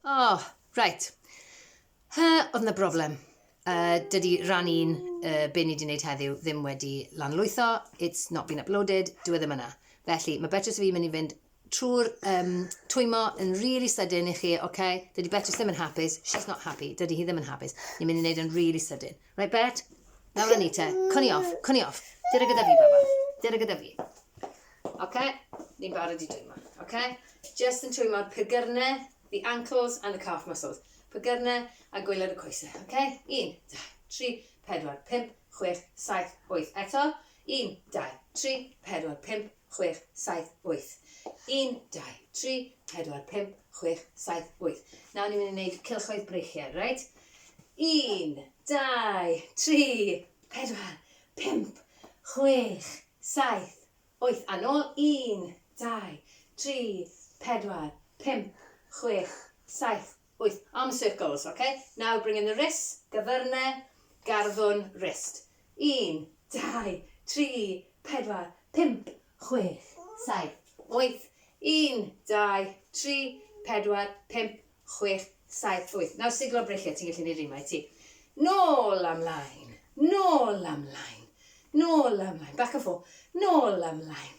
Oh, right. Oedd yna broblem. Dydy rannu'n be ni wedi gwneud heddiw ddim wedi lanlwytho. It's not been uploaded. Dwi ddim yna. Felly, mae Betrys fi mynd i fynd trwy'r twymo yn really sydyn i chi, okay? Dydy Betrys ddim yn hapus. She's not happy. Dydy hi ddim yn hapus. Ni'n mynd i wneud yn really sydyn. Right, Bet? Nawr ni te. Cwni off. Dyna gyda fi, baba. Dyna gyda fi. Okay? Ni'n barod i twymo. Okay? Just yn twymo'r pyrgyrnau, the ankles and the calf muscles. Pyrgyrnau a gwaelod y coesau. Okay? 1, 2, 3, 4, 5, 6, 7, 8. Eto. 1, 2, 3, 4, 5, 6, 7, 8. 1, 2, 3, 4, 5, 6, 7, 8. Nawr ni'n mynd i wneud cylchoedd breichiau, right? 1, 2, 3, 4, 5, 6, 7, 8. A nôl. 1, 2, 3, 4, 5, 6, 7, 8. Arm circles, okay? Now bring in the wrists. Gyfyrnau, garddwn, wrist. 1, 2, 3, 4, 5, 6, 7, 8. 1, 2, 3, 4, 5, 6, 7, 8. Nawr siglo breichiau, ti'n gallu gwneud un mai ti. Nôl amlaen, nôl amlaen, nôl amlaen, back and forth, nôl amlaen,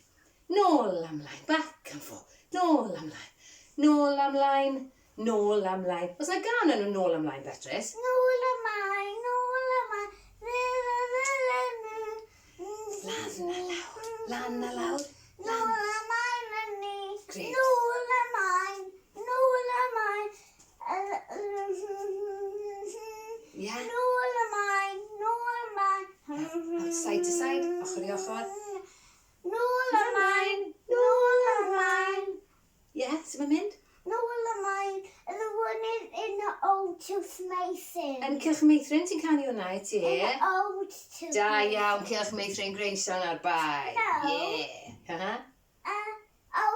nôl amlaen, back and forth, nôl amlaen, nôl amlaen, nôl amlaen. Os na gan yn nôl amlaen, Betrys? Nôl amlaen, nôl amlaen. Lan a lawr. Nôl amlaen yn ni. Great. Nôl amlaen, nôl amlaen. Yeah. Nôl amlaen, nôl amlaen. Side to side, ochr i ochr. Nôl amlaen, nôl amlaen. Yeah, sy'n ma'n mynd? Nôl amlaen. The one in the old tooth mason. Yn Cylch Meithrin, ti'n canu hwnna i ti? In the old tooth. Da iawn, Cylch Meithrin Greinsion ar bai. No. Yeah.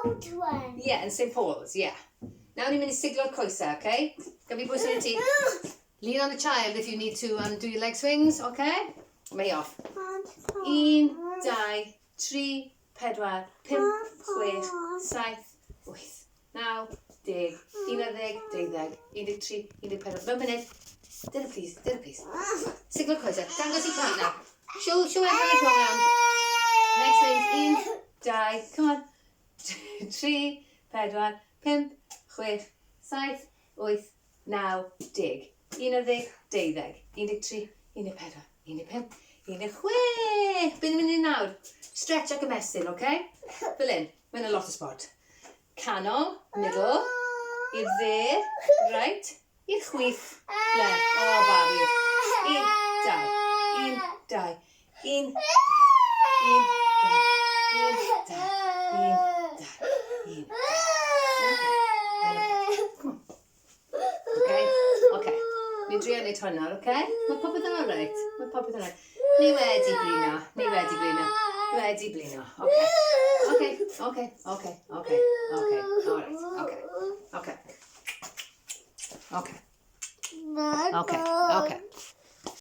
Old one. Yeah, in St Paul's, yeah. Nawr ni'n mynd i siglo'r coesau, okay? Gael fi bwys yn y ti. Lean on the child if you need to do your leg swings, okay? May off. 1, 2, 3, 4, 5, 6, 7, 8. Naw, 10, 11, 12, 13, 14. Mewn munud. Dyna please. Siglo'r coesau. Dangos i plant now. Show everyone around. Next swings. 1, 2, come on. 3, 4, 5, 6, 7, 8, 9, 10. 11, 12, 13, 14, 15, 16. Be ni'n mynd i nawr? Stretch ac ymestyn, okay? Fel un. Mae'n a lot o sport. Canol, middle, i'r dde, right, i'r chwith, left. Oh, babi. 1, 2, 1, 2, 1, 2, 1, 2, 1, 2, 1, 2. Okay. Ni'n drio wneud hwnna, okay? Mae popeth yn alright. Ni wedi blino. Okay. Alright. Okay.